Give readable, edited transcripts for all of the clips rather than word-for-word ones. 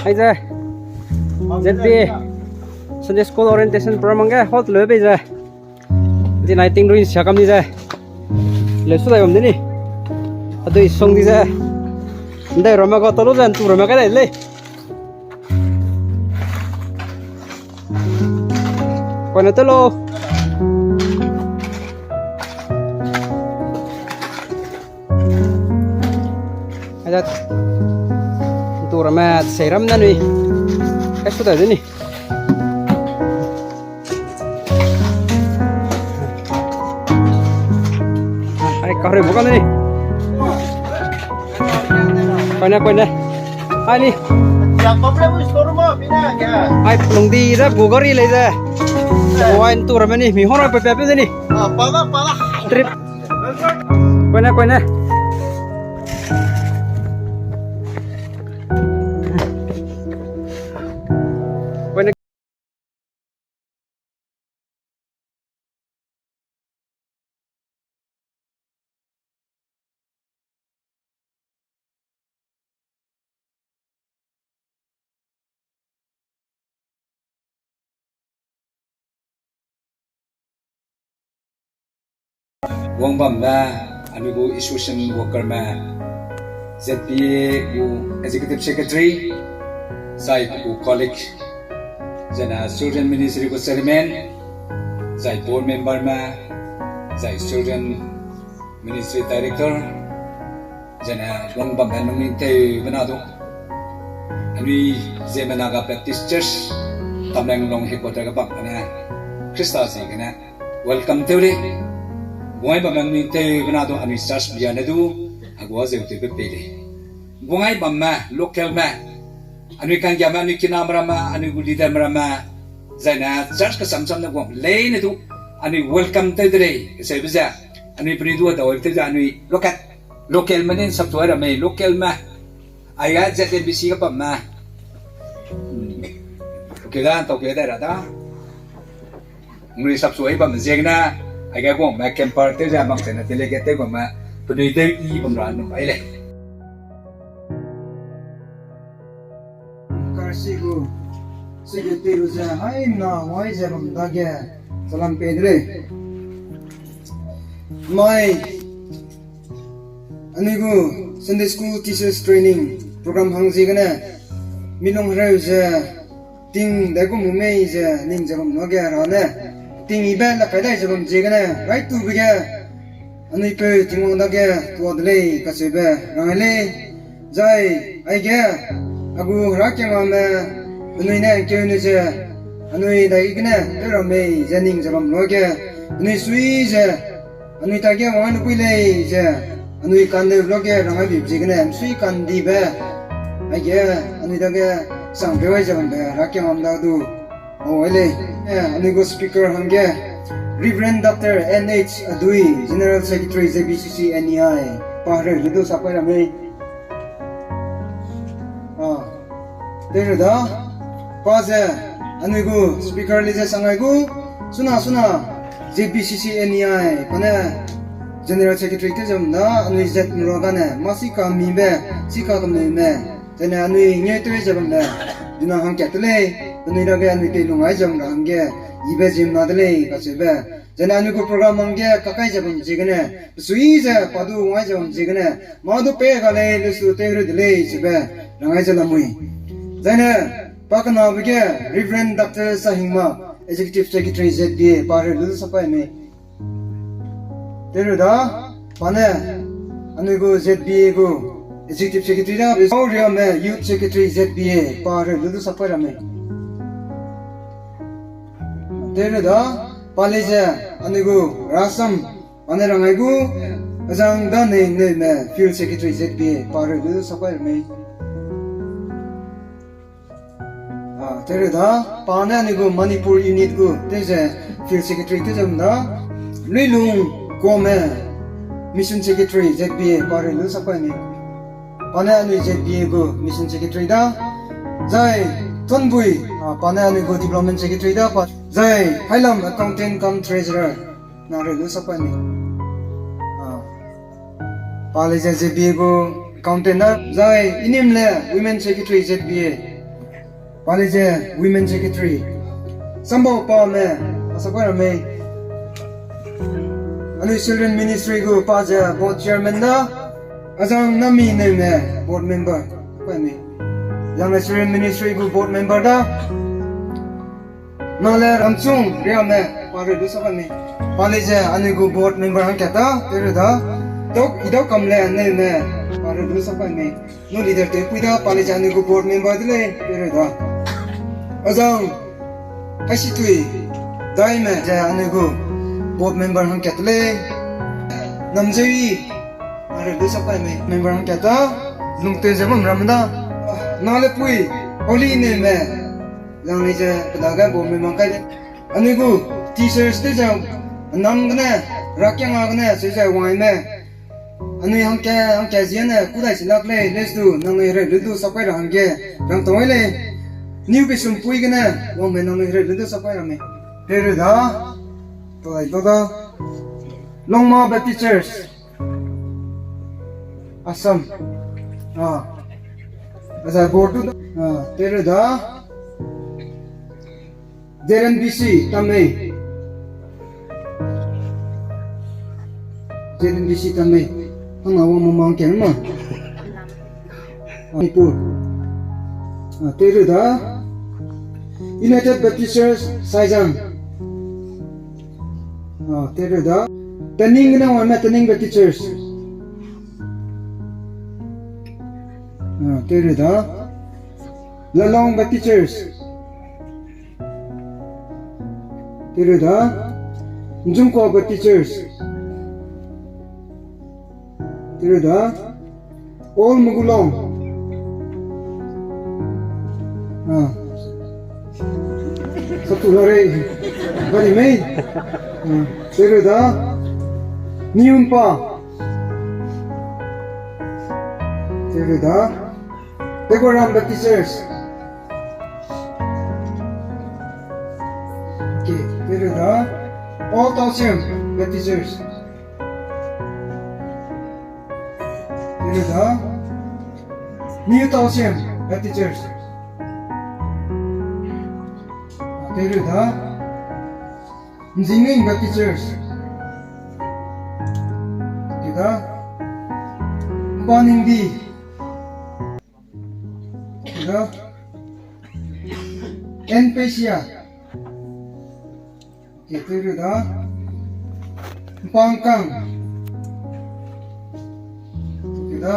Bây giờ ZBA Sunday School Orientation Program cái hot lưới bây giờ thì này tiếng rồi sẽ cầm đi ra lấy số này cầm đi đi ở đây xong đi ra đây rồi mà có tao rồi tu rồi mà cái này lấy còn nó tới lô bây giờ tu rồi mà xảy ra năm đi cái số này đi có rồi bố con đi quay nè ai đi ai lồng đi ra bố gori lấy ra quay tu rồi mà đi mình hôm nay phải phải đi trip quay nè quay nè Wong bam na anu bu institution worker ma ZBA bu executive secretary zai bu colleague jana children ministry ko chairman zai board member ma zai children ministry director jana wong bam na nung te bana do anu Zeme Naga Baptist Church Tamenglong headquarter ka bam na Krista si kana welcome to bungai bamang ni te bana do ani church biya na du agwa je te pele bungai bamma local ma ani kan jama ani kinamra ma ani leader ma zaina church ka samsam na gom le na du ani welcome te dre se biza ani pridu da ol te ani local manin sabtuara me local ma aya jate bisi ka bamma kedan to kedara da ngui sabsuai bam jengna ai cái của mà camper tới ra bằng thế này tới cái của mà tôi đi tới đi bằng đoạn nó phải này cái gì cũng sẽ cái tiêu ra hay nào ngoài ra bằng đó kia salam pe đấy mai anh ấy Sunday School Teachers Training program hàng gì cái này mình long ra ra tiếng đấy cũng mấy ra nên ra bằng nó kia rồi nè tiếng iben là cái đấy giờ làm gì cái này right tu bây giờ anh ấy phải tiếng mong đó kia tuột lên cái gì vậy rồi lên rồi ai kia agu ra cái mà anh ấy này kêu nó giờ anh ấy đấy cái này cái rồi mấy gia đình giờ làm nó kia anh ấy suy giờ anh ấy ta kia mà nó quay lên giờ anh ấy cần được nó kia rồi bị gì cái này suy cần đi về ai kia anh ấy ta kia sang cái vậy giờ làm về ra cái mà đó tu oh ele anh go speaker hange Reverend Dr. NH Adui General Secretary ZBCC NEI pahre lido sapai ramai there da paze anh go speaker lije sangai go suna ZBCC NEI pana General Secretary te jamna anh zet mrogane masika mibe sika kamne jane anh nye te jamna dina hang katle anh ra anh te lungai jam rang ge ibe jim na dele ka sebe jane anh ko program ang ge kakai jam jigane sui ja padu ngai jam jigane ma do pe ga le lesu te ru dele sebe rangai jala mui jane pakna bige Reverend Dr. Sahingma Executive Secretary ZBA pare lu sapai me teru da pane anh ko ZBA go Executive Secretary da Aurea me Youth Secretary ZBA pare lu sapai rame teru da paleja anh ko rasam ane rangai go azang da ne me Field Secretary ZBA pare lu sapai rame teru da pane anh ko Manipur unit go teja Field Secretary te jamna luilung ko me Mission Secretary ZBA pare lu sapai ni pane anh ZBA go Mission Secretary da zai tonbui pane anh go Development Secretary da zai hailam Accountant cum Treasurer na re lu sapai ni pale ZBA go accountant na zai inim le women secretary ZBA pale je women secretary sambo pa me asakwa me ani children ministry go pa je board chairman na azang nami ne me board member pa me yang children ministry go board member da nale ramsung ria me pare du sakwa me pale je ani go board member han kata tere da tok idok kamle ne me pare du sakwa me no leader te puida pale je ani go board member dile tere da azang kashi tui dai me je ani go board member han katle namjewi pare du sakwa me member han kata lungte je bam ramda nale pui oli ne me lang ni je padaga board member kai ani go teachers te jam nam gane rakyang agane se je wai me ani hangke jiane kudai silak le let's do nang re lu sapai rang ge rang toi le new be sum pui gane wo me nang re lu sapai rang me re da to ai da long ma be teachers asam as I go to re da JNBC tamai JNBC tamai ang awang mamang kyan mo Manipur tere da United Baptist Church Saizang tere da Taning na wala Taning Baptist Church tere da Lalong Baptist Church tere da Njungkwa Baptist Church tere da All Mugulong satu hari bari mai tere da Niumpa tere da Pegoram Baptist Church tere da All Tausium Baptist Church tere da New Tausium Baptist Church tere da Zeme Baptist Church tere da Paningdi tere da Enpesia tere da Pangkang tere da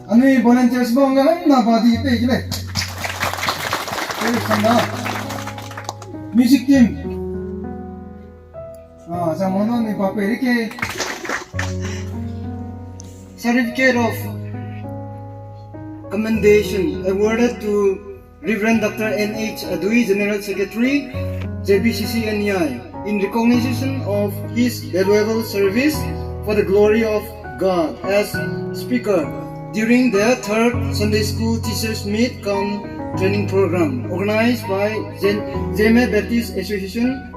ano yung volunteers mo hanggang nabadi ito gile tere kanda music team sa mono ni papel ke certificate of commendation awarded to Reverend Dr. N.H. Adui, General Secretary, JBCC NEI, in recognition of his valuable service for the glory of God as speaker during the third Sunday School Teachers Meet Come Training Program organized by Zeme Baptist Association.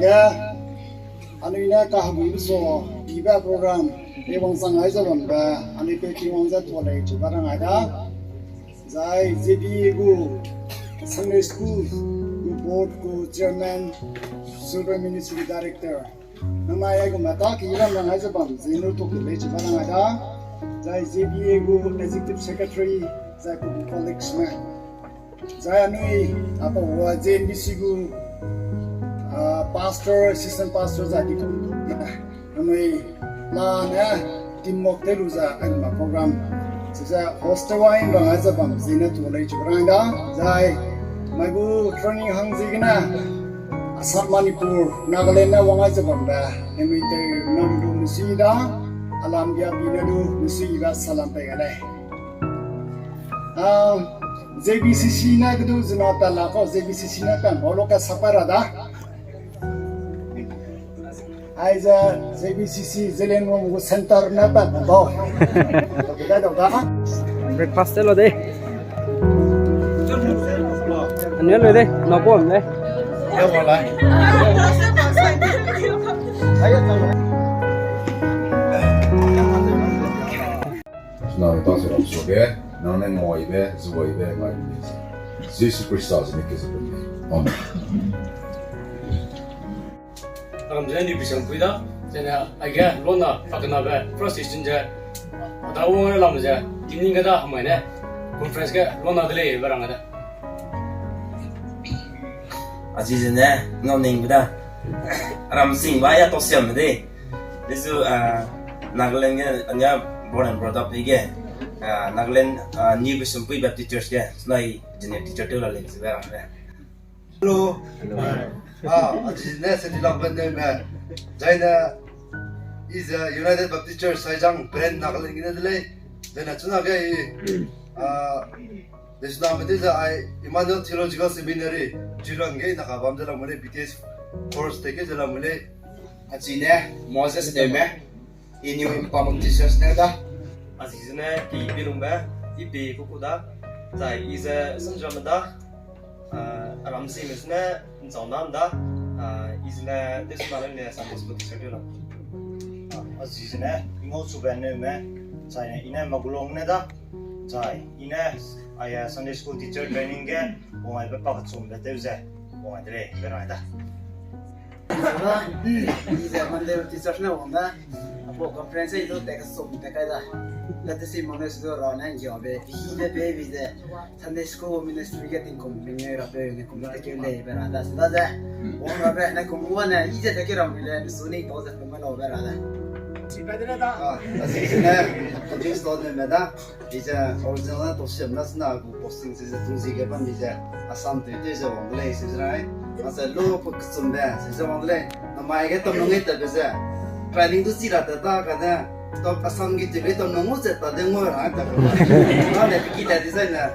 ga anu ina ka habu so iba program e wong sang ai zo ba anu pe ki wong za to le chu barang ada zai ZBA gu Sunday school gu board gu chairman super ministry director nama ya gu mata ki ram lang ai zo bam zenu to le chu barang ada zai ZBA gu executive secretary zai gu colleagues ma zai anu apa wa ZBC gu pastor, assistant pastor jadi kami lah tim mokte luza kan program sisa host wain bang aja bang zina tu lagi cukup dah zai magu training hang zigna asal Manipur Nagaland na wang aja bang dah emite nadu mesti dah alam dia binadu mesti dah salam peganai ZBCC na gitu zina talako ZBCC na kan boloka saparada Aiza ZBCC Zelenong Center na ba bo. Kita daw ka? Breakfast lo de. Ano lo de? No po de. Ya wala. Now that's what I'm so good. Now I'm more ibe, zuwa ibe, like this. Jesus Christ is making it. Amen. Alam dia ni bisa kuida, jadi agak lona pakna be proses je, tahu orang lam je, ini kada hamai conference ke lona dele barang ada. Aziznya ngoning beda, ramsing banyak tosiam deh, itu Nagaland nya born and brought up juga, Nagaland ni bisa kui bab teachers ke, senai jenis teacher tu lah lagi barang ada. Hello. Aziznya sedilang benda me. Jaina is a United Baptist Church sajang brand Nagaland gina dele. Jaina cuna ke Islam itu ai Emmanuel Theological Seminary jilang ke nak abam jalan mulai BTS course teke jalan mulai. Aziznya Moses Zeme ini impamung Jesus nada. Aziznya di birumba, di kukuda, zai is a sanjamada. Ramsing isna zonanda isna desmalan Sunday school teacher tu lah. Aziznya ingat subhanallah me, saya ina magulong neda, saya ina ayah Sunday school teacher training ke, orang itu pakai sumber tu je, orang itu berada. Iza Monday teachers na wanda apo conference itu teka sumber teka dah. Lalu si mana sudah rana jawab, ini baby je. Sunday school ministry getting company rapi ni company kele berada. Sudah je. Orang rapi nak kumpulan ni, ini teka ramai le, Sony tahu je mana berada. Aziznya tujuh tahun meda, ija original tu siapa nak aku posting sih tu sih ke pan ija asam tu je orang le sih serai. Masa lu pekerjaan dah, sih orang le. Nama itu nunggu tu biasa. Training tu sih rata tak kerana top asam gitu le tu nunggu je tak dengar ada. Mana kita desain lah.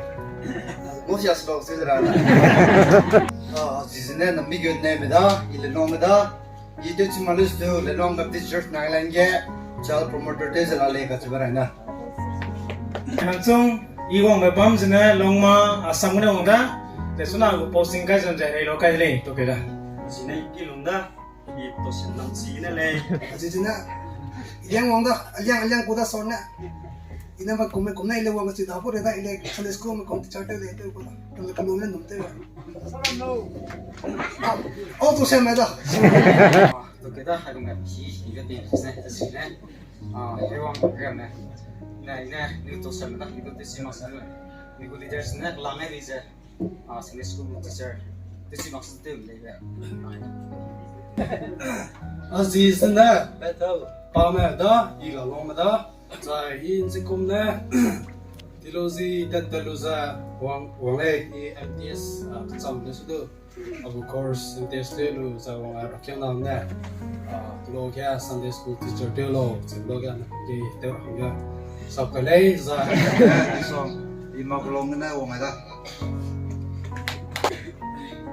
Mesti asal sih serai. Aziznya nama ikut nama meda, ilah nama meda. Itu cuma list tu, lelong Baptist Church Nagaland ke, child promoter tu selalu kat seberang na. Langsung iwang bebam sana longma asam mana orang dah, lesuna aku posting kai sana jadi lokal le, tu kira. Sini kilung dah, itu senang sini le. Aziznya yang wanda yang kuda sona. Ina ba kume kumna ile wanga si dapo reda ile Sunday school me kom teacher le tu ko. Tume kamone nomte ba. Oh tu se me da. तो कहता है तुम कि ये भी इसने इसने ये वांग करना ना ये तो सब ना ये तो इसी मसला ये को लीडर्स ने लाने दीजिए संडे स्कूल टीचर इसी मकसद से ले Aziznya betul. Pameda, ila lomeda, zai in sekumne. Tilozi dan teluza wang le MTS kesam nesudo. Abu course MTS telu za wang rakyat namne. Tilo kya Sunday school teacher telo, tilo kya di telo kya. Sab kali za. So, lima golongan na wong ada.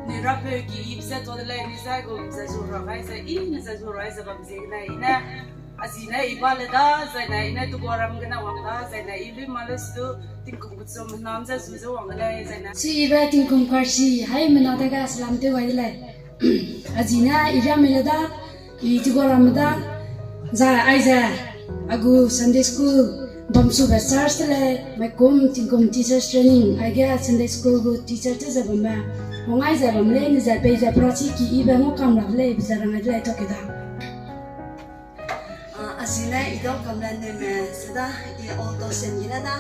Ni rapi ki ibsa tu adalah ni saya gom saya suruh saya ini saya suruh saya bangsa ina asina ibale da saya ina tu orang kena wang da saya ibu malas tu tingkum kutsum nam saya susu wang da saya si iba tingkum karsi hai menadaga selam tu wajib Azina irameda itigoramada za aiza agu Sunday school bamsu church le makum tingkum teachers training aiga Sunday school go teacher te zabama hongai zabamle ni za pe za prachi ki iba ngo kam le bizaranga le tokida Azina idol kamlan ne me sada I auto sengina da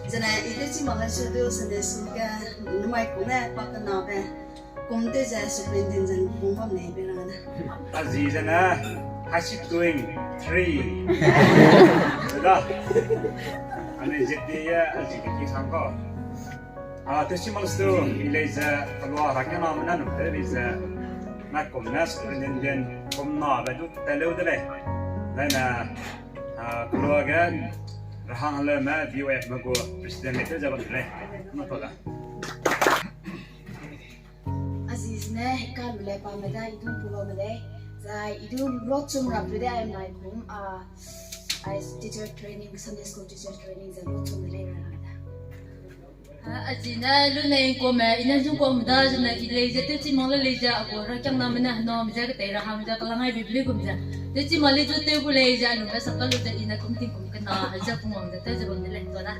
jana ideci malaysia do Sunday school ga numai kune pakana be kumte ja superintendent kumam ne berana Azizana, how's she doing? 3. Sudah. Ane ZBA LGBT sangko. Terima kasih. Ilaiza keluar rakyat mana numpah ilaiza nak komnas superintendent komna baju terlalu deh. Dan keluarga rahang lama BWF mago presiden itu jawab deh. Apa dah? Azizne kalule pameda idum pulomede zai idum rotsum rapide I my home I teacher training Sunday school teacher training za rotsum le Azina lunay ko me inanjung ko mda jana ilaiza teti mala leiza agora kyang namna no mja ka tera hamja kalangai bibli kumja teti mali jo te bulaiza anu ka sakalu ta ina kumting kum kana haja kumam da ta jabam le tola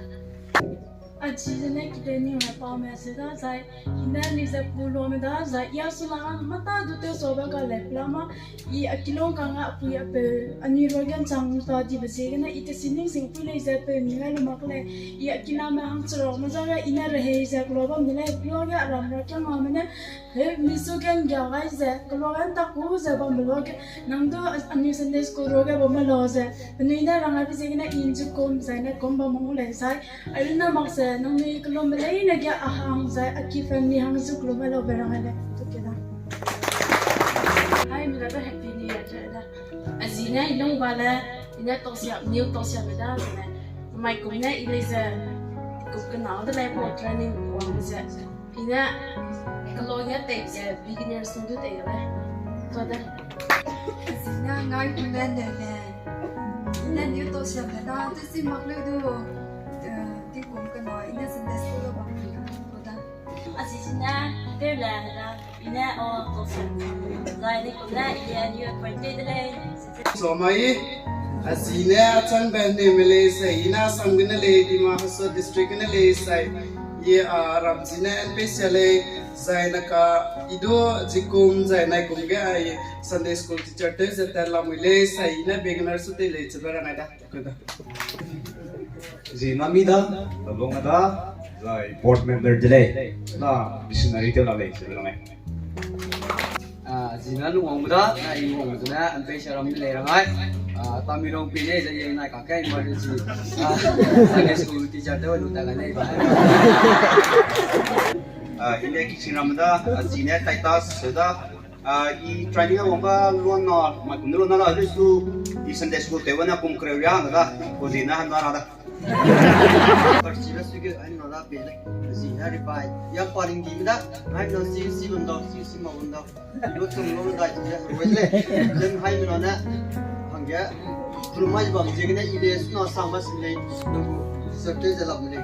Azizne kiteni ma pame seda zai inani za pulomeda zai yasulan mata dute soba ka le plama I akilong kanga puya pe ani rogan chang ta di basegena ite sining sing pule za pe minga lumakle I akilama hang chro mazaga ina rehe za globam dile bloga ram ra kyang amene he misugen gagai za glogan ta ku za bam blog nangdo ani Sunday school roga bam lo za nina ranga bisegena inju kom zaina kom bam mole sai alina makse nangni klomle ina ga ahang za aki family hang zu klomelo berangale to keda Hai mila happy new year da Azina ilong bala ina tosya new tosya beda na mai kumna ilaiza kukana da lai po training wangza ina kalonya te ya beginner sundu te la to da Azina ngai kumlan ne me ina new tosya beda tesi makle do ti kum kana ina Sunday school ba da Azina terla da ina o tosya zai ni kumna ina new appointed le So mai Azina chan bende mele sai ina samgina le di mahaso district ne le sai ye ramzina en speciale zaina ka ido jikum zaina kum ge ai Sunday school teacher te zeterla mile sai ina beginner su te le chbara na da kada Zeme mida tabong ada zai board member delay na missionary te la le sebelum Zina nung muda na yung na ang pesa ram nila rangai Tamenglong pili sa yung nakakay emergency Sunday school teacher daw lutangan na iba Ini kisah ramada Zeme taitas seda I training wonga luan na makunlo na la lesu I Sunday school te wana kum kreya ngada ko Zeme han na da Persila suge ay nala bele Zina ripai yang paling gila ay no si mundo si mundo itu semua dah jadi wele dan hai mana hangga rumah bang jadi ide no sama sini nunggu serta jalan milik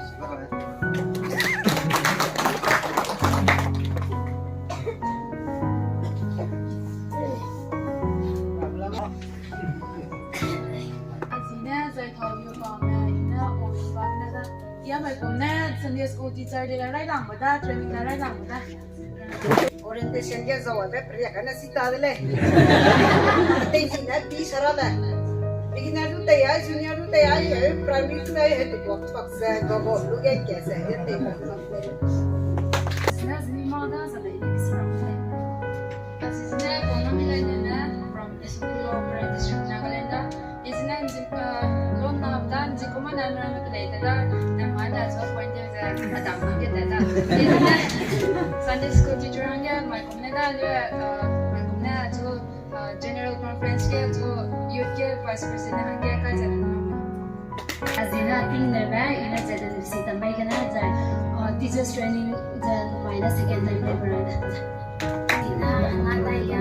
Azina zai thau yu pa me ina o ba na da ya mai kumna Sunday school teacher de la rai dang da training la rai dang da orientation ga zawa be priya kana sita dele te jina ti sarada beginner du tayar junior du tayar hai primary tu nahi hai to box box se go lu ge kaise hai te ko Azina zini ma da sa da ni bisra Azina kono milay na from the school of district Nagalanda isna lon na dan jikoma na na kale da na ma da so point da adam ge da Sunday school teacher hanga mai kumne da mai kumne to general conference ke to youth ke vice president hanga ka jana Azina ting na ba ina jada si tambay kana ja teachers training ja maina second time le barada ina na da ya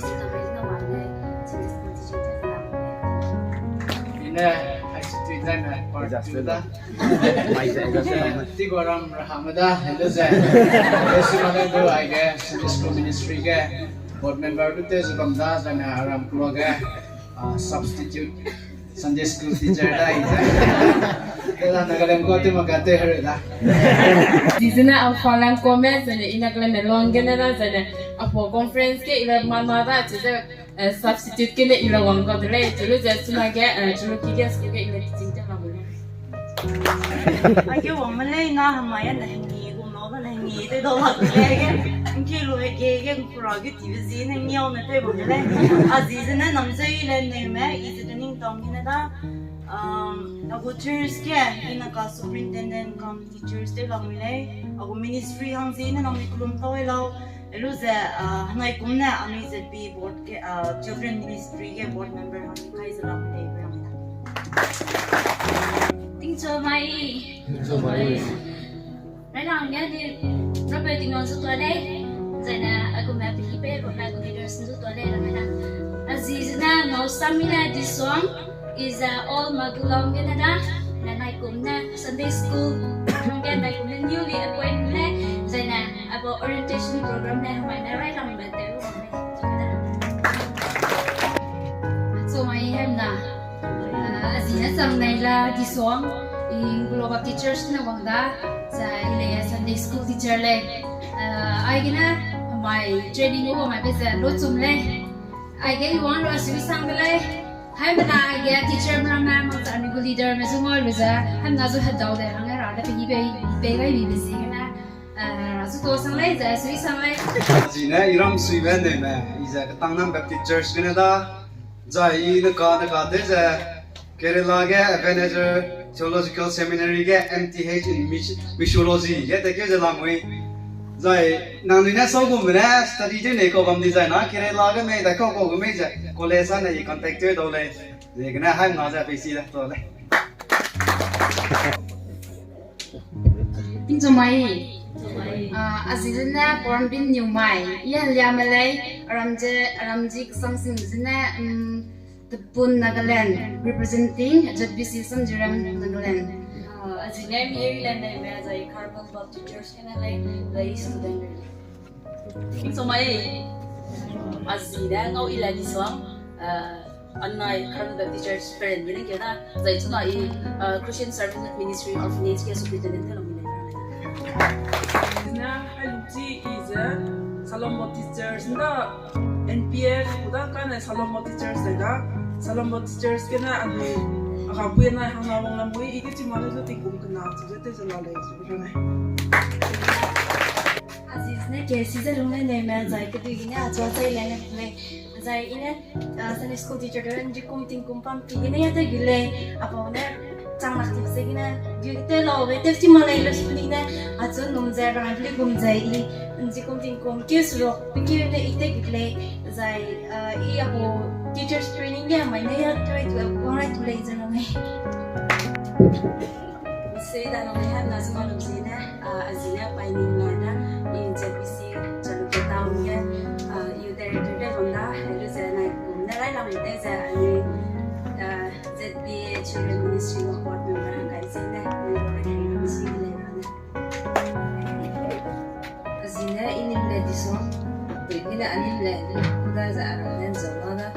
si tambay na wa ne Sunday school teacher ina actually then part two da Tigoram Rahamada hello za Yesu maga do I guess Sunday school ministry ga board member tu tu sebab dah sana orang keluarga substitute Sunday school teacher dah ini. Kalau nak kalian kau tu makate hari dah. Di sana aku falang komen sana ina kalian melong kena dah sana apa conference ke ila mana dah jadi substitute kena ila wang kau tu leh. Jadi jadi cuma ke cuma kita sekolah ke ila teaching tu lah boleh. Aku orang Malay ngah maya dah ni, aku mau dah ni, tu dah lah lagi. Mungkin lu ke kurang gitu sih, ni orang tu boleh leh. Aziz ni namanya ilan ni mah, itu tu ni tong ni dah. Aku teachers ke, ini nak superintendent, kam teachers tu lah mulai. Aku ministry hang sih ni namanya kulum tahu lau. Lalu saya, naik kumna, kami ZBA board ke, children ministry ke board member hang kai selam mulai berang dah. Cho mày nói rằng nhá thì nó về tình huống số tuổi đây rồi là aku mẹ bị bé rồi là cũng đi số tuổi đây là mày đang Azizna no samina this song is all magulong Canada là này cũng na Sunday school cái này cũng là newly appointed này rồi là about orientation program này mày đã right lòng bên đấy của mày so mày em là Azizna sang này là this song global teachers na wangda sa ile Sunday school teacher le ai gina my training over my business lo chum le ai ge one ro sui sang le hai bana ge teacher ma ma sa ni go leader me so ngol za ham na zo hadau le hang ra le bi be gai bi si na su to sang le za sui sang le Ji na iram sui ben ne ma iza ka tang nam baptist church gina da za I na ka de za Kerala ge manager theological seminary ke MTH in missiology ye te ke jala moi zai nang ni na so ko mena study je ne ko bam design na Kerala ke me da ko me ja college na ye contact je do le ye kana hai na ja pe si la to le tin cho mày Azizna born bin new mai yan ya malay aramji samsing zina the Pun Nagaland representing ZBC Samjiram Nagaland. Azizna mi ilan na may zai carbon bot teachers kena lay student. So mai Azizna ngau ilan di suang anai carbon teachers friend ni kena zai cuma Christian Service Ministry Orphanage ke superintendent kalau mulai. Azizna haluji is Salomon teachers na NPF udah kan Salomon teachers dah Salomon teachers kena anu akabuin na hang nawang lamui iki cuma itu tinggung kena jadi selalu sebenarnya Azizna kesi zarungna nema zai keduginya aja zai lene le zai ina Sunday school teacher dan jikum tingkum pam tigina ya gile apa ne chang nak tipse gina gite lo ve te ti malai lo spina aja num zai rang le gum zai jikum tingkum kesro pikir ne ite gile zai I apa teachers training ya mai ne ya try to correct play zan ne Saya dah nak lihat nasi malam sini, Azina paling mana, ini JPC jalur ketawanya, you director dah benda, lalu saya naik narai lama itu saya ni ZBA Children Ministry of Board Member angkai sini, ni orang yang mesti lelana. Azina ini mula disong, ini ani mula kuda zara dan zalana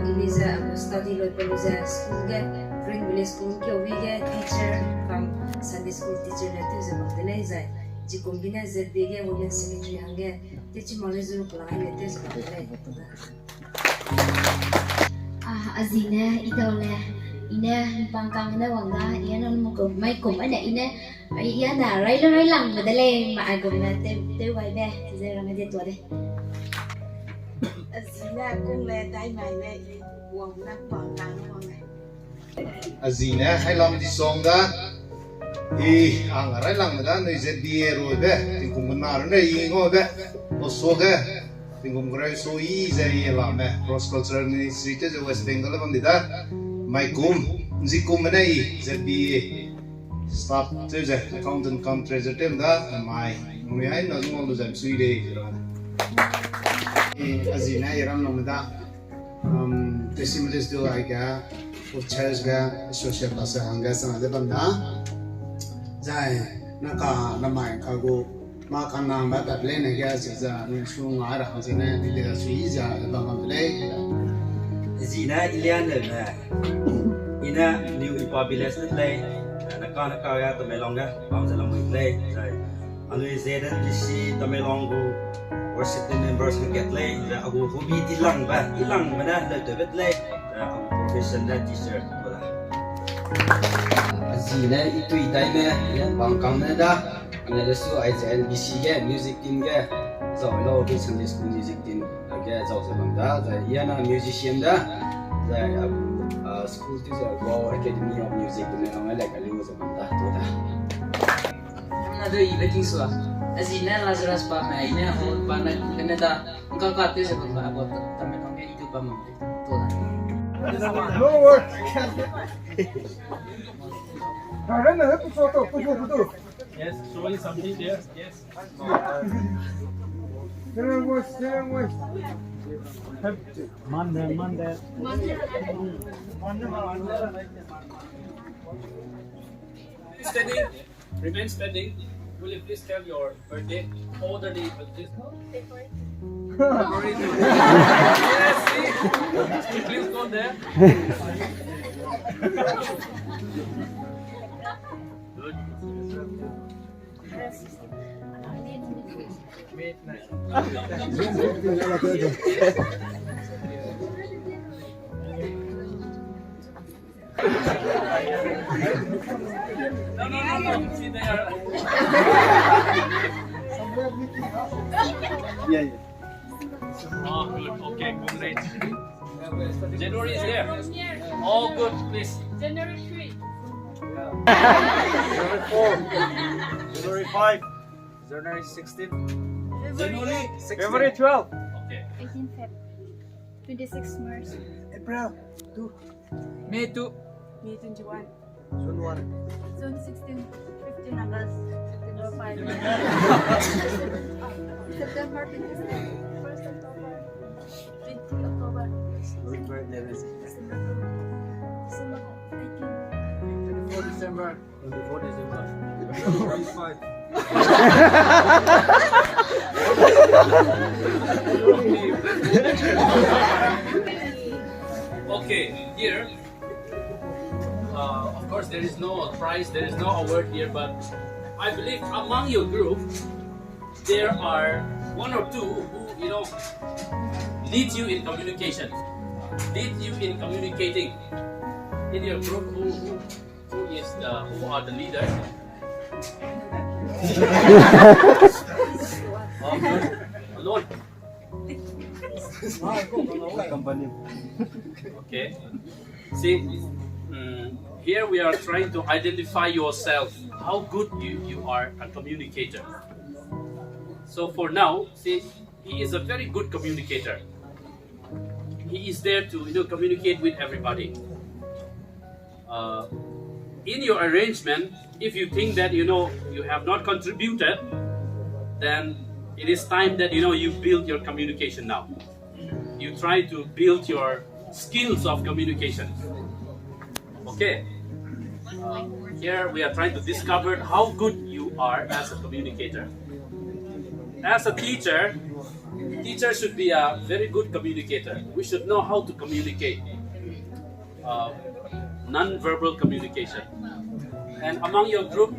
ini za study lo perlu za school ke green village school ke obi ke teacher kam Sunday school teacher nanti za bakdele za ji kombina ZBA women secretary hange teacher manager pelai nanti za bakdele Azina itaule ina pangkang na wanga iyan ang mo may kumana ina ay iyan na ray lang madali maagom na te wai be zera na dito de Azina kung le dai mai le wang na pangkang wang Azina hai lam di song da ang rai lang da noi ZBA ro be tingkum benar ne ingo be o so ge tingkum grai so I zai la me cross cultural ministry te West Bengal bam da mai kum zikum ne I ZBA staff te je accountant cum treasurer tem da mai noi ai no ngol do jam sui de Azina iram nomada testimonies do aiga church ga social class hanga sana de banda jai naka namai kago ma kan na ba ta ple ne ga se za ni su nga ra se ne ni le su yi za ba ma ple Zina ilian na ina new ipabiles le na ka ya Tamenglong ga bang jalam le anu zeden disi Tamenglong gu worship members ke get le agu hobi ilang mana le debet le agu professional teacher bola Zina itu itai me ya bangkang na da ana lesu IZNBC ge music team ge zo lo bi Sunday school music team ge zo se bang da ya na musician da school teacher go academy of music ne ang la ka limu se bang da to da na do ibe kiswa azina lazarus pa mai ne ho pa na kena da ka ka te se ba abot Tamenglong ge itu pa mo to da No work. Yes, showing something there. Yes. Monday. Standing. Remain standing. Will you please tell your birthday? Order the birthday. Yes, see? Please go there. Good. No. See there. Yeah. Oh, good. Okay, great. January is there. All good, please. January 3. January 4. January 5. January 16. January 16. February 12. Okay. 18 Feb. 26 March. April 2. May 2. May 21. June 1. June 16. 15 August. September 5. September 26. 1st October. 20 October. November 11. December 2. December 18. 24 December. 24 December. 25. Okay, here, of course, there is no prize, there is no award here, but I believe among your group, there are one or two who, lead you in communication, lead you in communicating. In your group, who are the leaders? Alone. Okay. See, here we are trying to identify yourself, how good you are a communicator. So for now, see, he is a very good communicator. He is there to communicate with everybody. In your arrangement, if you think that you have not contributed, then it is time that you build your communication now. You try to build your skills of communication. Okay. Here we are trying to discover how good you are as a communicator. As a teacher should be a very good communicator. We should know how to communicate. Non-verbal communication. And among your group,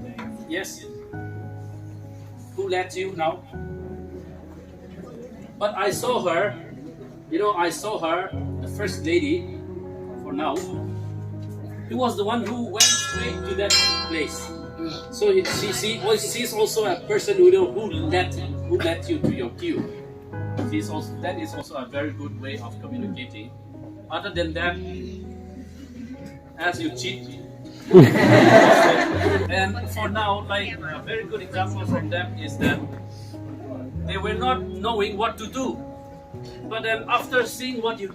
yes, who led you now? But I saw her, the first lady, for now, he was the one who went straight to that place. So she's also a person who led you to your queue. That is also a very good way of communicating. Other than that, as you cheat. And for now, like a very good example from them is that they were not knowing what to do. But then after seeing what you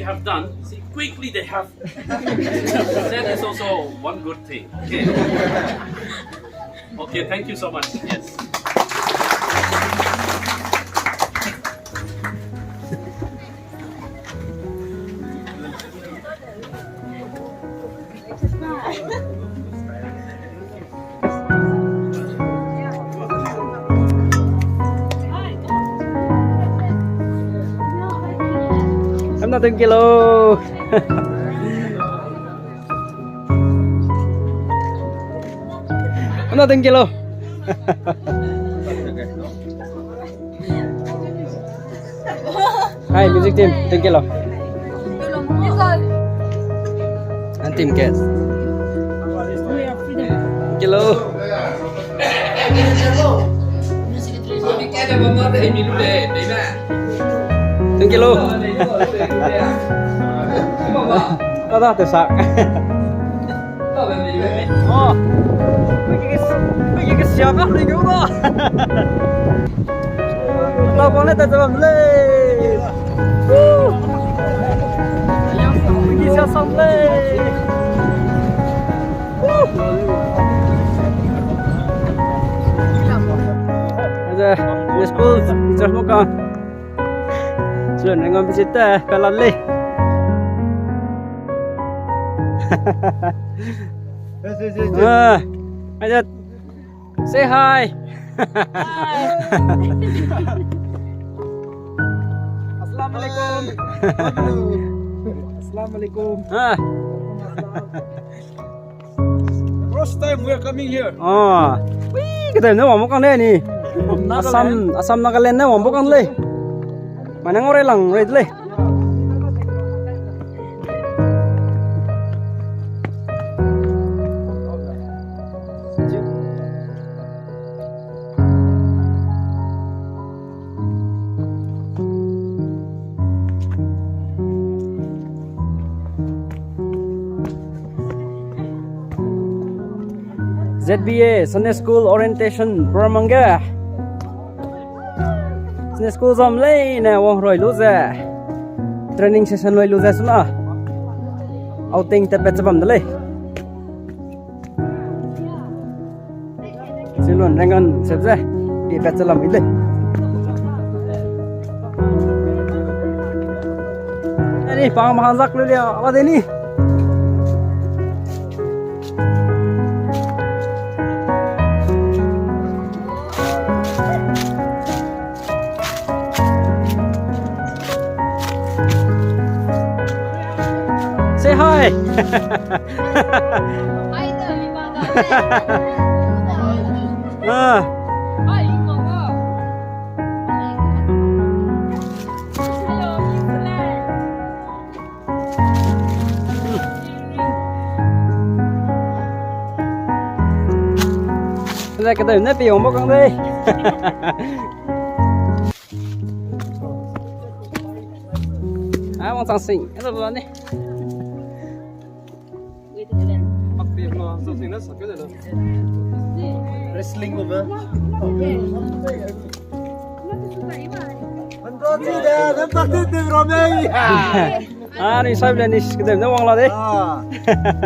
have done, see, quickly they have. That is also one good thing. Okay. Okay, thank you so much. Yes. Ano 1 kilo. Ano 1 kilo. Hai music team 1 kilo. And team cats. 1 kilo. Từng kilo. Có đó từ sạc. Mấy cái sạc á, đi cứu đó. Tao con lên, tao sẽ bấm lên. Mấy cái sạc xong lên. Bây giờ, đi school, teacher một con. Sudah dengan visita Kalali. Ajat, say hi. Assalamualaikum. Assalamualaikum. First time we are coming here. Kita ni orang bukan ni. Asam Nagaland ni orang bukan ni. Mana orang lang, right le. ZBA Sunday School Orientation Program ga. Sunday School zam lei na wong roi lu za. Training session loi lu za suna. Outing te pet bam dale. Silon rengan sep za. Di pet lam ile. Ini pang mahazak lu dia. Apa ni? Say hi. Hi there, mi bang. Hi, Naga. Hello, Ra cái từ nó tiểu một con đi. Wong sang sing, itu dulu nih. Wrestling apa? Ni saya bilang ni kita ni wong lah deh.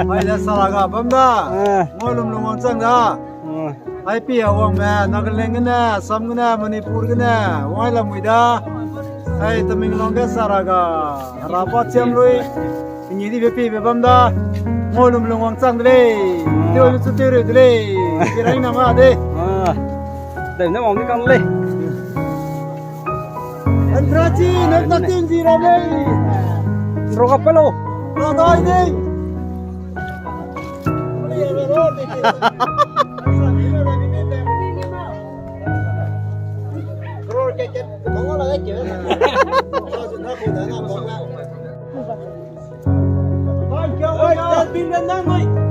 Hai dah salah kah, benda. Maklum lu macam dah. Hai pihak wong mana, Nagaland kena, Assam kena, Manipur kena, wong lah muda. Hai Tamenglong ke Saraga, rapat siam lui, ini di BP benda. Maklum lu macam deh. Dia lu sutir deh. Kirain nama deh. Dari ni wong ni kan leh. Andraci, nak tinggi ramai. Rokok apa lo? Rokok ini.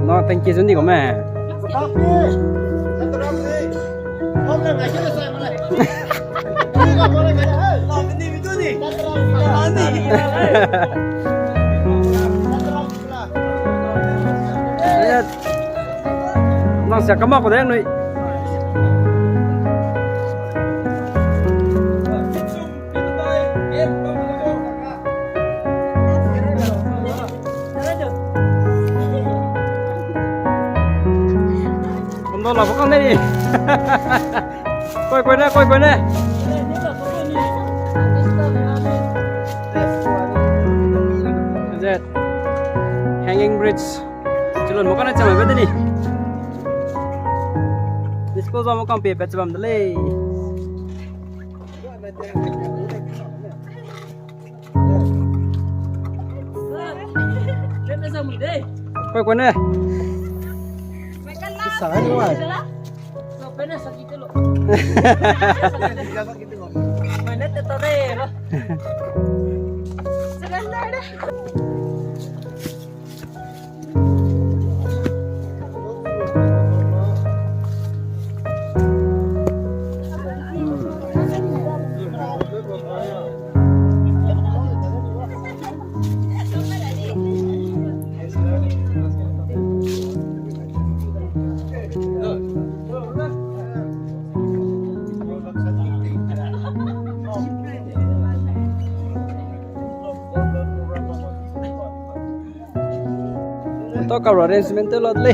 Nó thank you Sunday của mẹ. Nó sẽ cắm mọc của em này. Nó là con đây đi. Quay nè, quay nè. Hanging bridge. Chulun mo kana chama bede ni. Disco zo mo kan pe pet bam dale. giờ mình đi. Quay quần nè. Sáng đúng rồi. Rồi bên này sao kia lộ. Mày nét tao đây rồi. Sẽ lên đây đấy. Untuk kau arrangement tu lot le.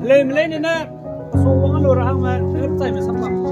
Lên đi nè. Số quăng lô ra hàng mà, nó chạy mà sắp bằng.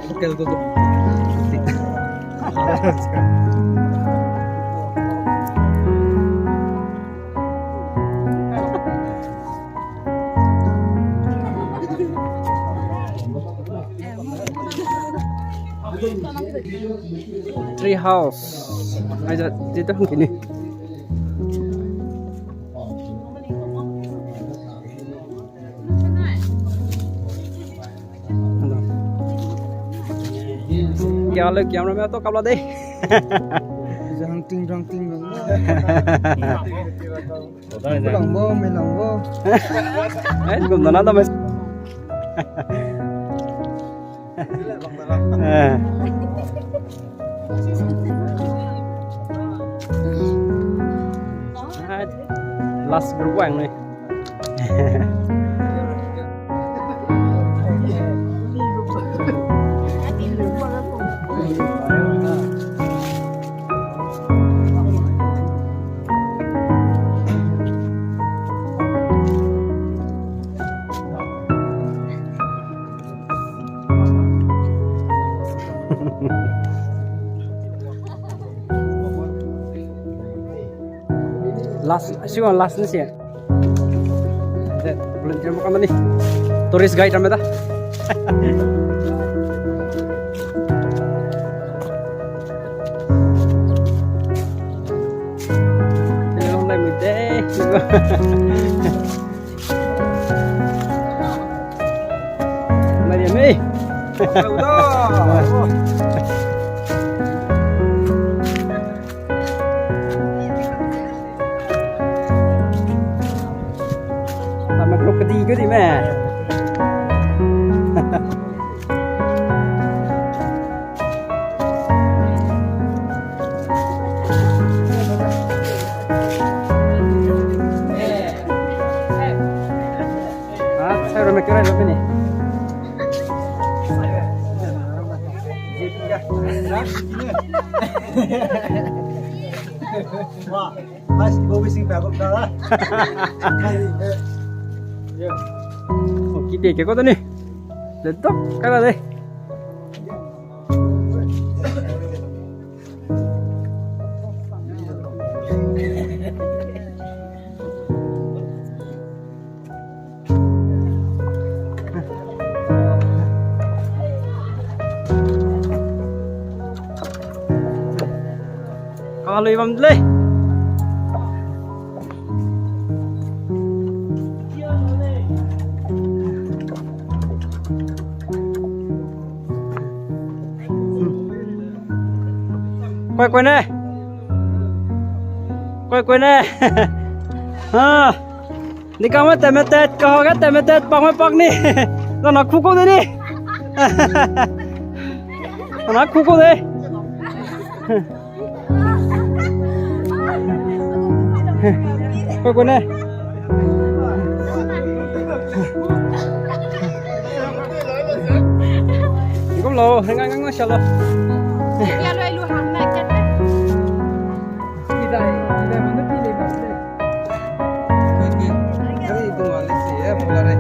Hotel tutup. Tree house. Aja dito gini. Kaya lực kiếm ra to cặp đi. Răng tinh răng. Lòng vô mình lòng vô. Đấy cùng nó đâu mà. Last beruang nih. Last, siapa last nih sih? Belum terima kamu nih. Tourist guide ramai dah. Long time day. Mari ni. Ketiga ni meh. Saya orang kira apa ni? Wah, masih bobby sing pagod dah. Kita ke kau tu ni? Letak kalau deh. Kalau imam dulu. Quay nè, quay nè. À, đi câu mất tết câu cái tết bóc đi, nó khu cô đi, nó khu cô đi. Quay nè. lo ngang ngang sao lo Ya lo lu ham na ket. idai mana pilih mas deh hari itu malah sih ya mulai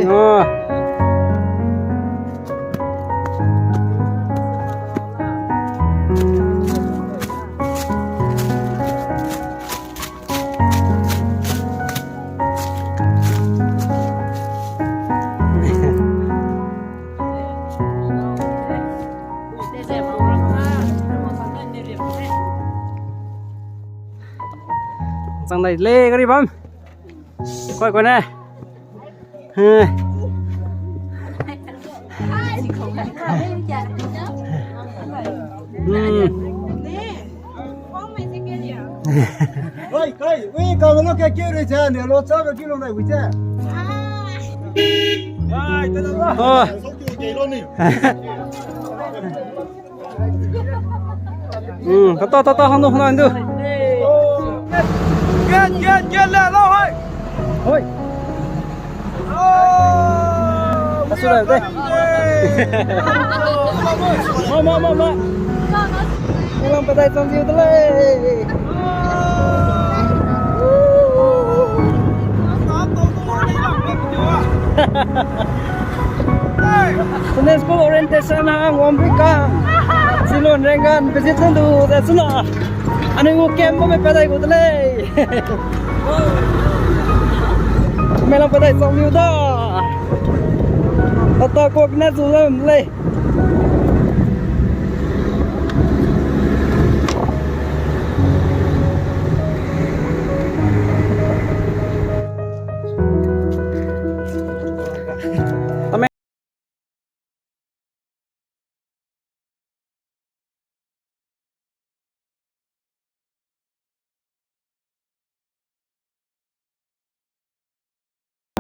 oh sang đây lê cái đi bấm coi nè Ôi, còn nó cái kia rồi cha, nè, nó sao cái kia này với cha. Ai, tên là Ờ. Sống chịu gì luôn đi. to không đâu được Kiên là lo thôi. thôi xuống đây đây mau làm cái tay xong siêu tới Sunday school orientation ang Omrika silon rengan visit tu dah sudah anu ko camp mo padai ko dale melang padai song liu da tata ko na zulam le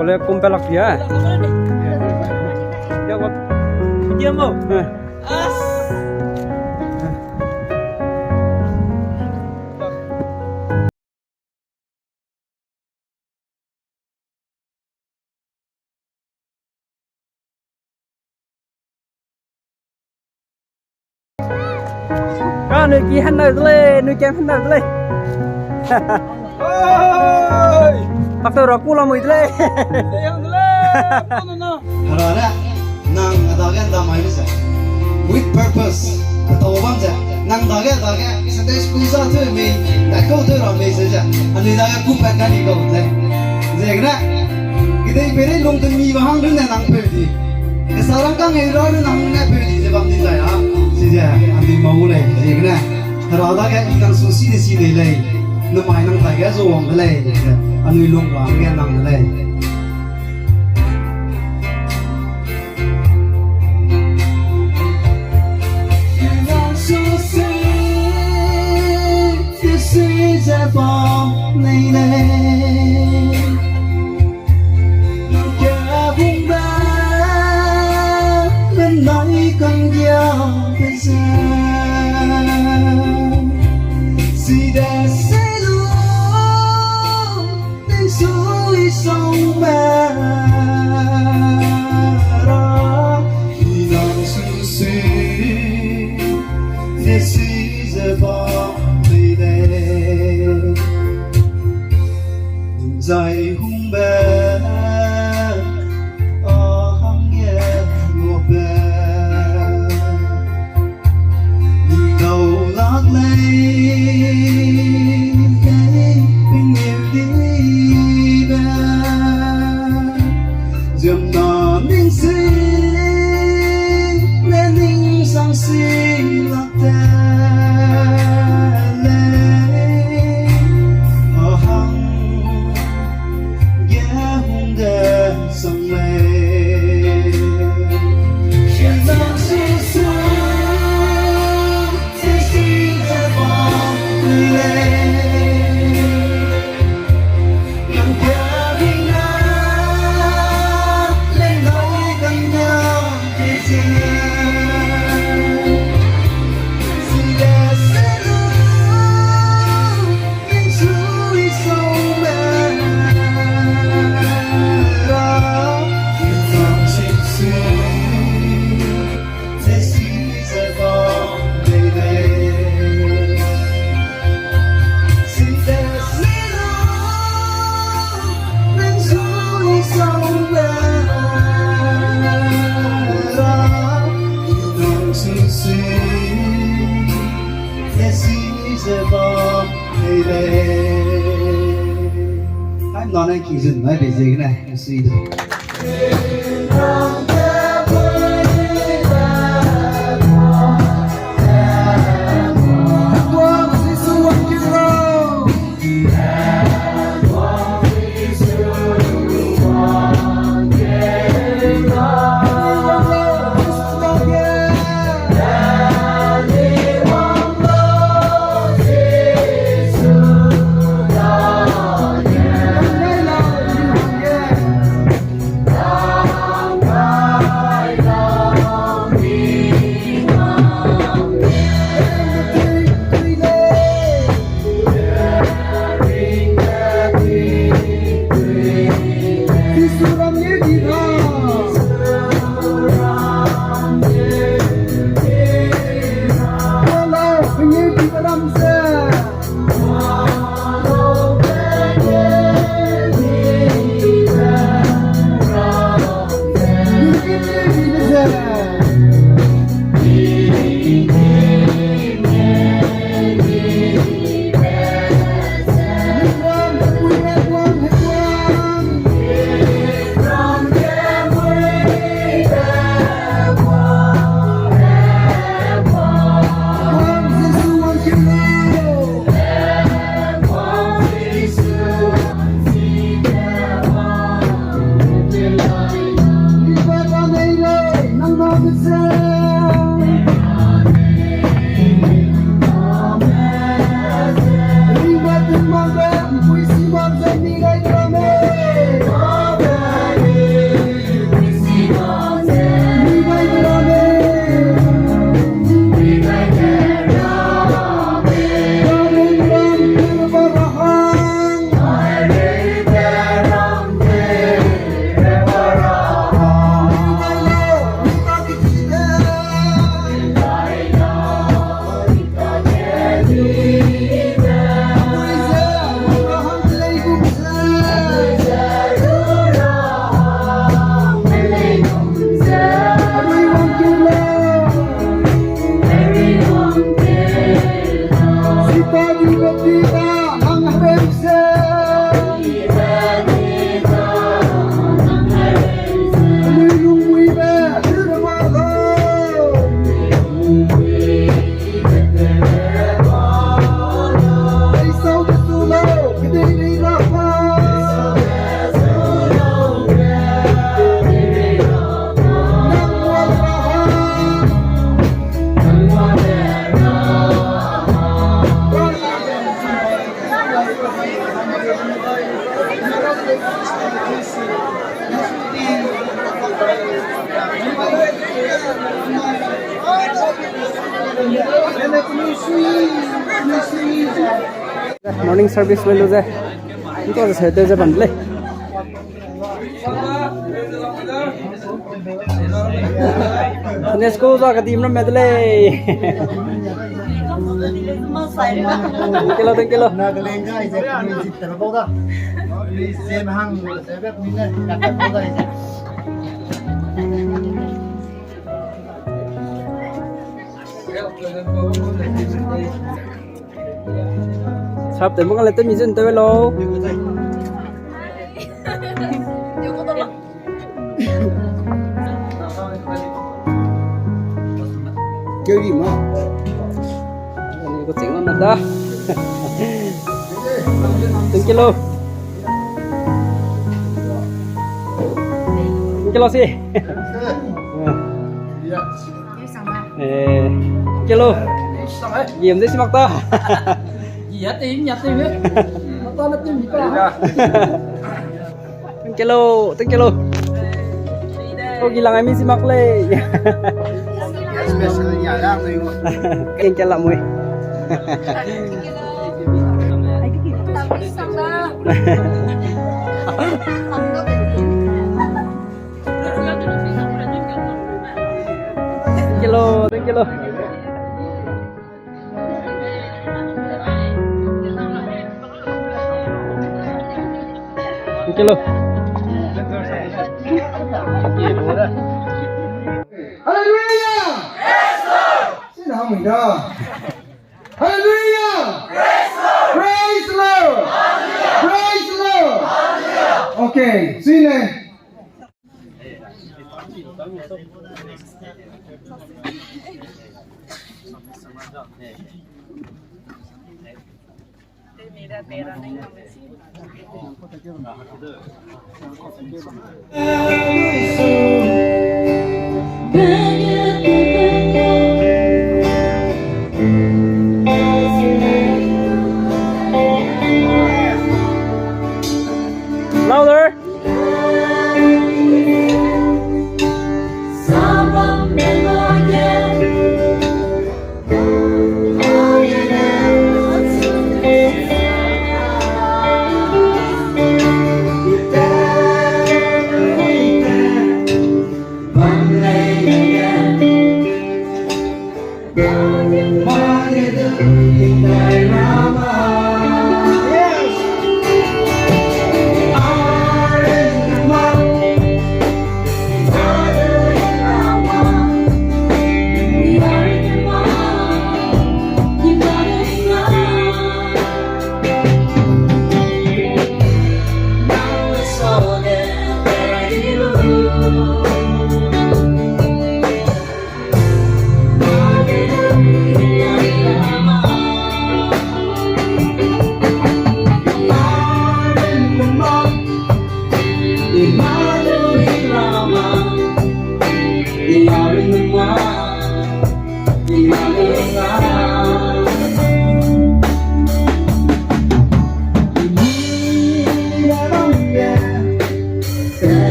boleh kumpelak dia. Jawab. Dia mau. Kan nuki handal dule, nuki handal dule. Oi. After aku lah mau itu le. Yang dulu. Harana nang adaga damai bisa. With purpose. Atau apa saja. Nang daga Sunday school satu me. Tak kau tu ramai saja. Anu daga kumpat kan ikut le. Jadi kita beri longtun mi bahang dulu nang pergi. Sekarang kan error nang pergi sebab ni saya. Saja anu mau le. Jadi harana kan inang susi di sini le. Numai nang daga zoang le. Anu long lang yang nang le. Bom này này cả vùng ba bên nói con dao bây giờ si đã say luôn đến suối sông ba đó khi lòng su suy để si giờ bom này này dài hung bè hăng nghe ngô bè nhìn đầu lót lấy bình yêu đi bè dầm nó ninh si nên ninh sang si lạc ta bom này anh nói anh kỳ dừng nói về gì cái này em suy được Morning service với luôn rồi. Chúng tôi sẽ tới ra bắn lên. Nesco ra cái team nó mệt lên. Kilo ten kilo. Naga lên cái gì mình chỉ tao bao đó. Zeme hang sẽ biết mình này đặt bao đó. Sắp tới mga letter minsan tayo lo. Kêu gì mà? Ini ko tingnan na da. 1 kilo. 1 kilo sih. Kilo. Diam deh si Makta. Dạ tìm hết. Nó to nó tìm gì cả. 1 kilo, 1 kilo. Oh, gilang amin si Makle. Especially nhà lang này. Keng chala mo eh. Kilo, 1 kilo. 1 kilo. Hallelujah! Yes, Lord! Xin hỏi mình đó. Hallelujah! Praise the Lord! Praise the Lord! Okay, Zeme. Louder. One day again.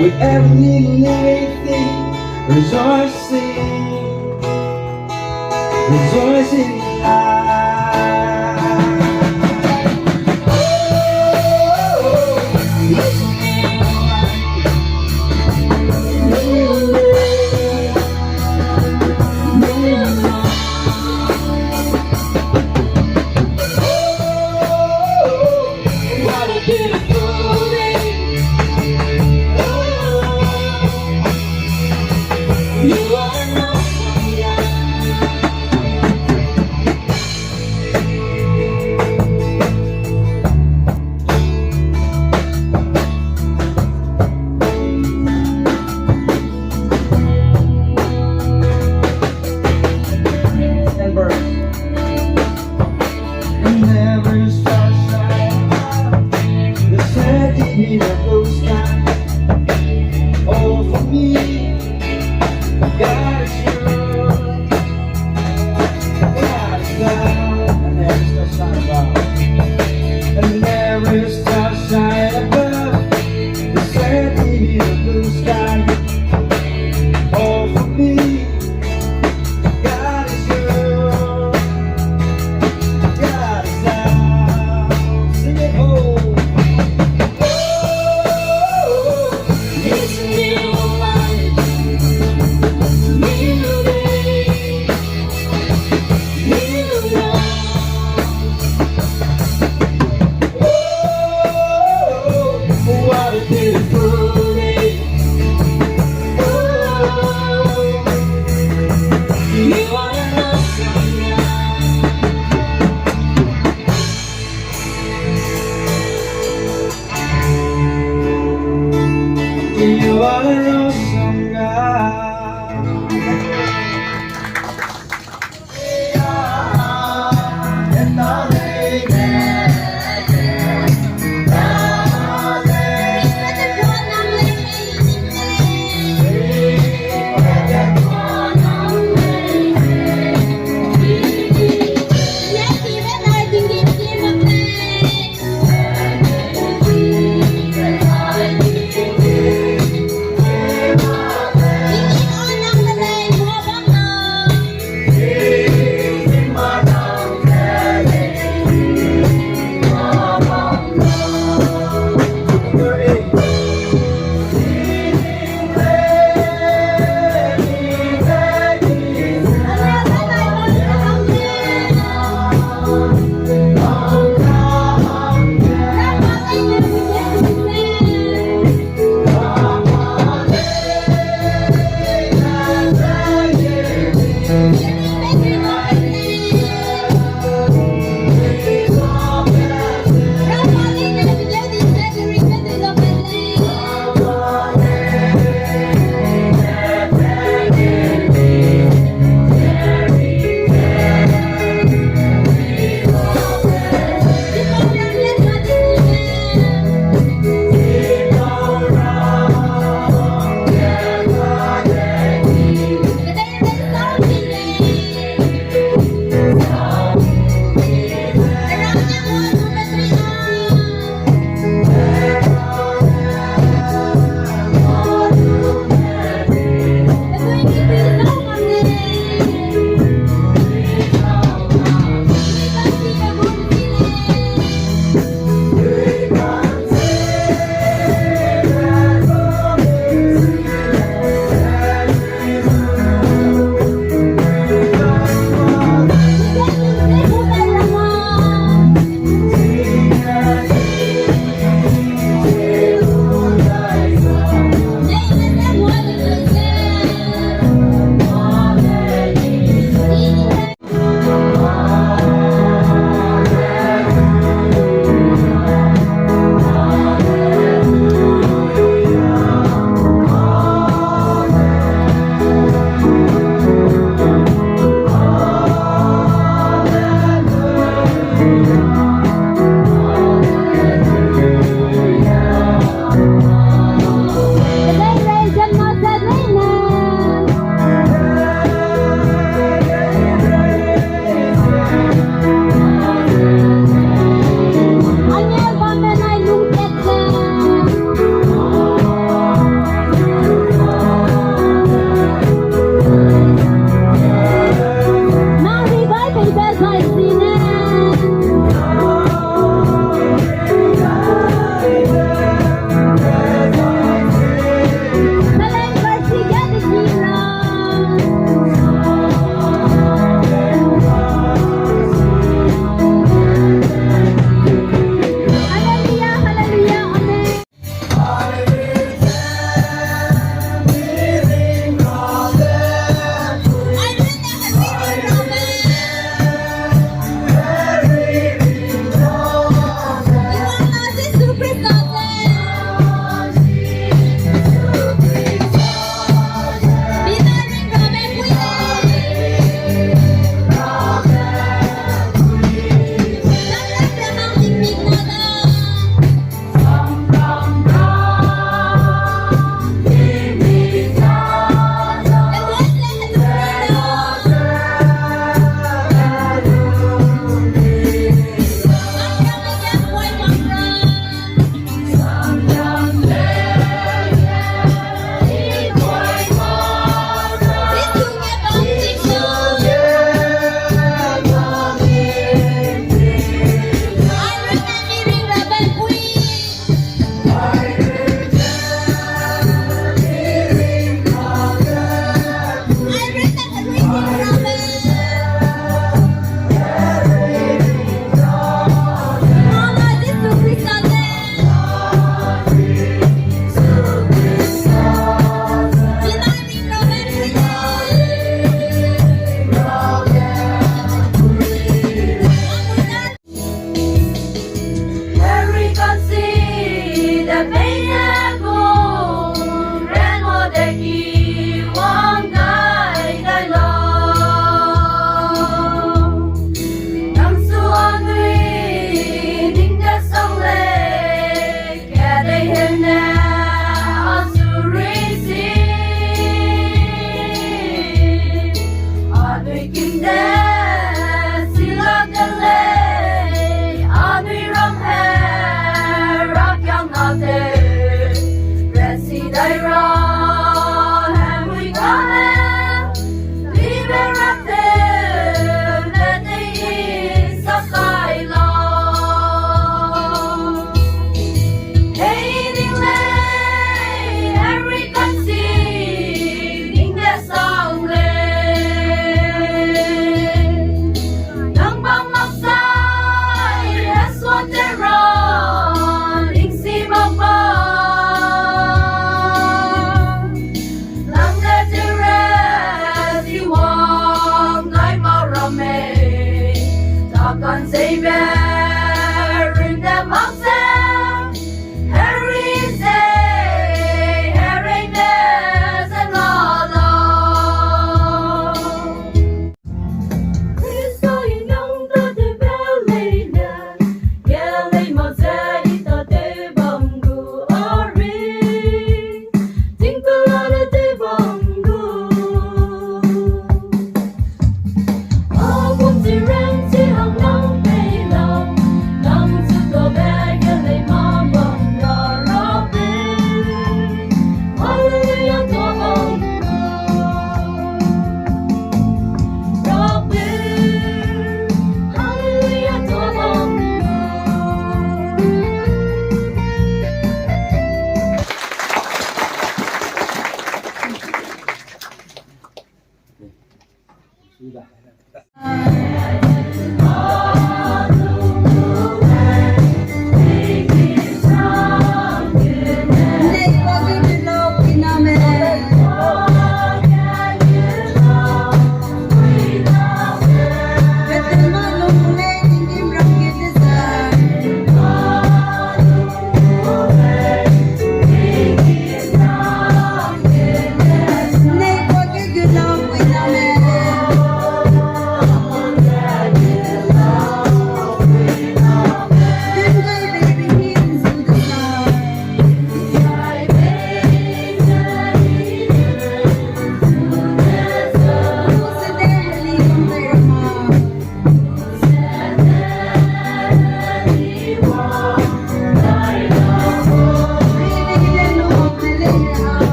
with every living thing, rejoicing in life. What a beautiful day. You are an awesome God. And never stop shining. The sandy of blue sky. All for me. God is good. God is God. And there is no sign above. And there is no sign above. The sandy of blue sky. All for me. God is good. God is God. Sing it, oh. It's a new life. New day, new love. What a beautiful day. You are an awesome God. You are an awesome God.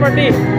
party.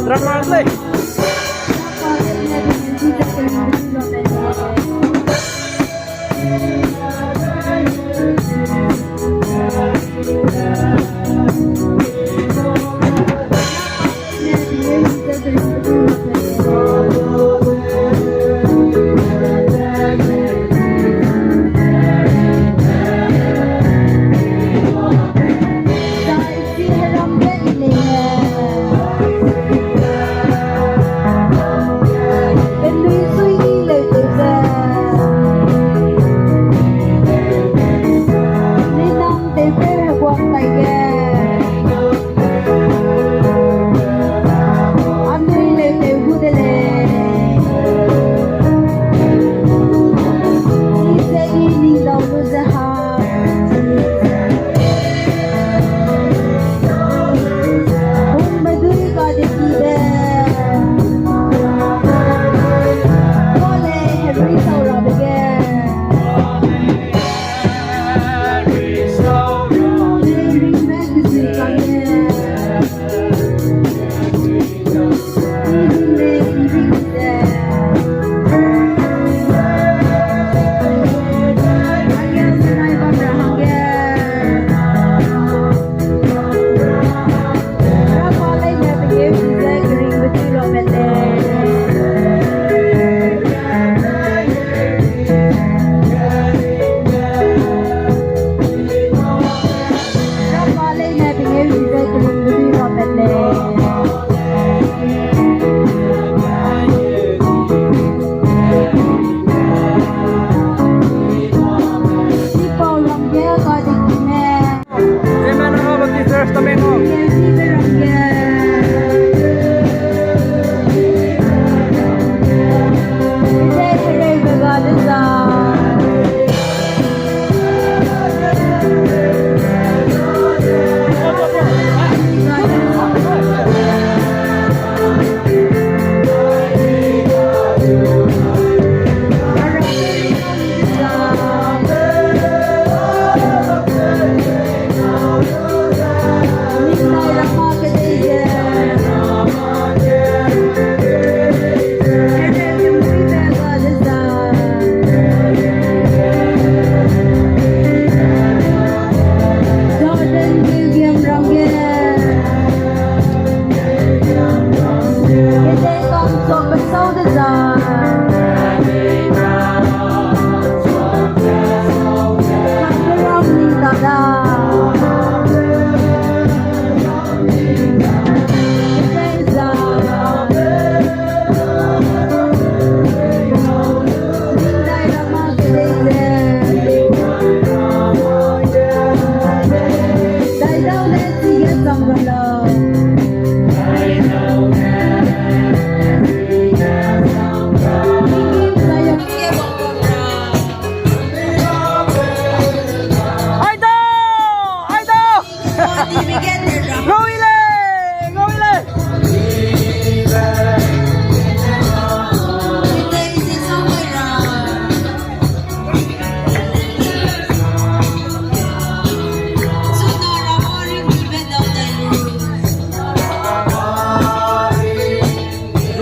Drama play.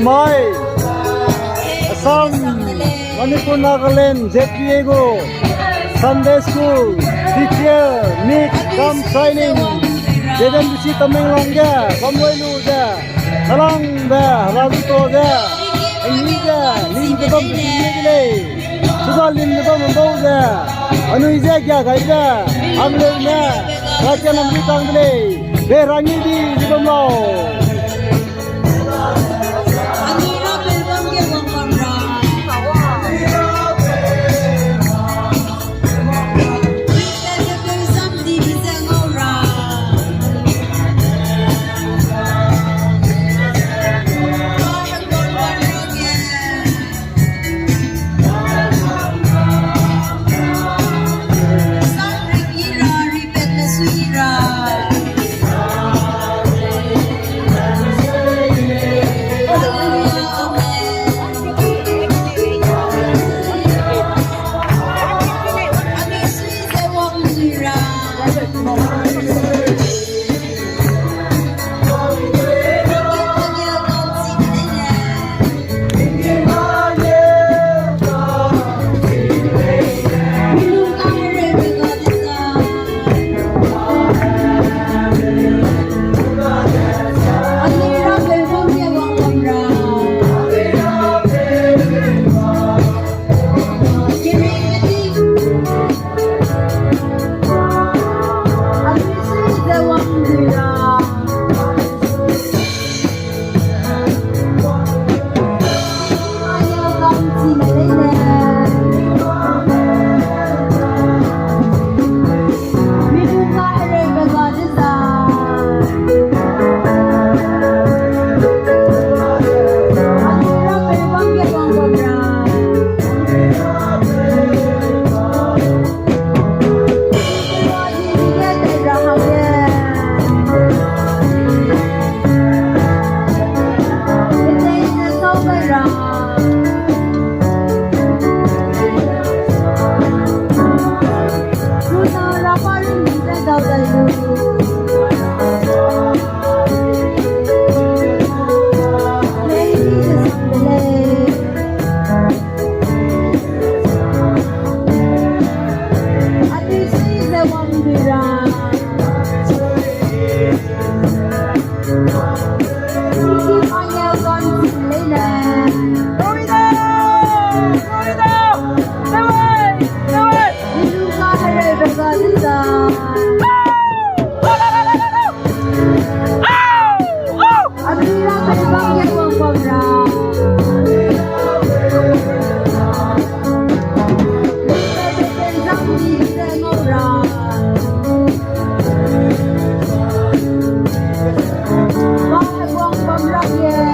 Mai Assam Manipur Nagaland ZBA go Sunday school teacher meet come training JDMC Tamenglong ga Kamwelu ga Salang ga Rajuto ga Ini ga Lim ke bom gile Sudah lim ke bom bau ga Anu ija ga ga Amle na Raja nambi tangle Berangi di bom lo Yeah.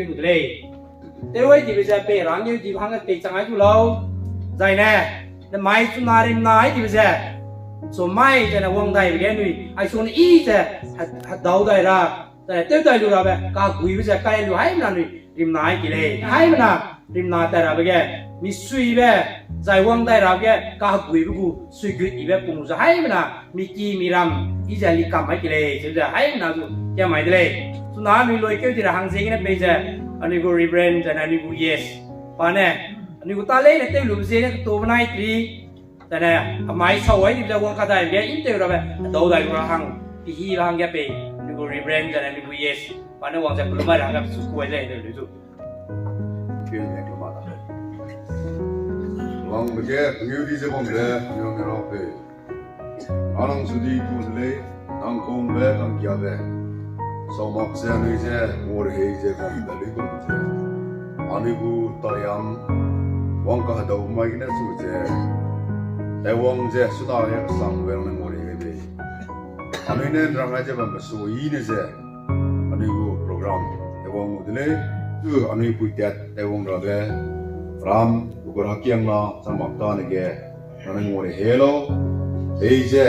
cái đủ đây thế vậy thì bây giờ bể ráng như thì hàng cái chẳng ai đủ lâu dài nè nên mai chúng ta đi nói thì bây giờ số mai thì là quăng đầy cái này ai số này ít thì hạt đầu đầy ra tại tiêu đầy đủ rồi bé cả quý bây giờ cái đủ hay là này rim nói cái này hay mà nào rim nói tại ra bây giờ mi suy bé dài quăng đầy ra cái cả quý bây giờ suy quyết ý bé cũng rồi hay mà nào mi chi mi ram ý giờ đi cầm hay cái này bây giờ hay mà nào rồi cái máy đây số nào mi lôi cái thì là hàng gì cái này bây giờ anh ấy go rebrand and anh ấy go yes và nè anh ấy go ta lấy cái tiêu lụm gì này tổ này thìแต่เนี่ยไม่สวยที่จะวางกระดาษแบบอินเตอร์แบบตัวใดก็ห่างที่ฮีห่างแกไปนี่ก็รีแบรนด์แต่เนี่ยนี่ก็ yes วันนี้วางจากกลุ่มอะไรห่างกับสุดกว่าเลยเดี๋ยวดูคือเนี่ยก็มาแล้ววางเมื่อกี้เงี้ยที่จะผมเลยยังไม่รอไปอันนั้นสุดที่ตัวเลยนั่งคงเลยนั่งยาเลยสมัครเสียนี่เจ้ามัวเฮยเจ้าผมแต่เลยก็ไม่เจ้าอันนี้กูตายยังวางกระดาษไม่กินได้สุดเจ้าแต่วงเจ้าสุดท้ายก็สั่งเวลาหมดเลยเว้ยอันนี้เนี่ยเราจะเป็นแบบสวยนี่เจ้าอันนี้กูโปรแกรมแต่วงหมดเลยอันนี้กูจัดแต่วงเราเนี่ยรำกูรักยังนะสมัครตอนนี้แกนั่นหมดเลยเฮโลเฮ้ยเจ้า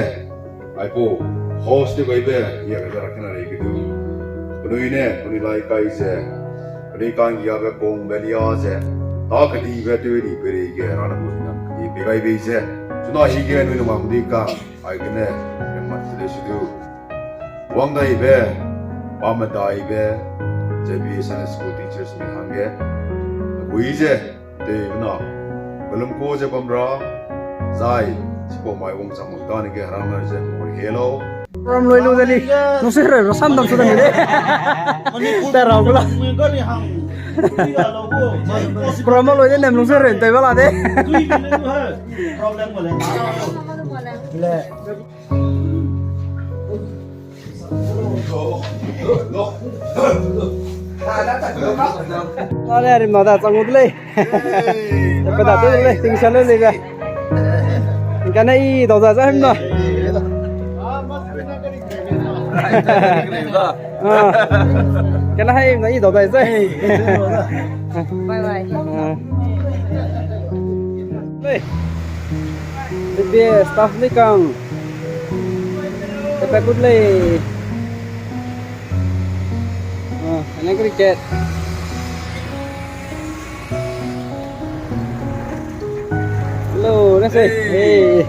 ไอ้พวกโฮสต์ก็ไอ้เบ้ยังจะรักกันอะไรกันดูคนนี้เนี่ยคนนี้ไล่ใครเจ้าคนนี้การยี่ห้อคงเบลีอาเจ้าตากดีเวทีนี่เป็นยังไงร้านนู้นนั่นยี่เบย์เบย์เจ้าจุดนั้นฮีเกนนู่นมาคุยกันไอ้กันเนี่ยยังมาที่เดชิดูวังได้เบ้ปามได้เบ้ZBA Sunday School Teachers มีหังเก้คุยเจ้เดี๋ยวนะกลุ่มโค้ชบัมราใจสิบโมงวันสามโมงตอนนี้แกหาเงินเจ้หมดเฮโลรำรวยรู้จักดินุสิเรื่องซ้ำดำสุดเลยแต่เราก็ละพร้อมมาเลยเนี่ยนุสิเรื่องแต่เวลาเด้อะไรริมน้ำแต่จังหวัดเลยจะไปตัดตัวเลยทิ้งฉันเลยกันกันไอ้ตัวจ่าจะเห็นมั้ยcái này hay nói gì đầu tay dây bye bye đây ZBA staff ni kang tepat le anh cricket hello nasi hey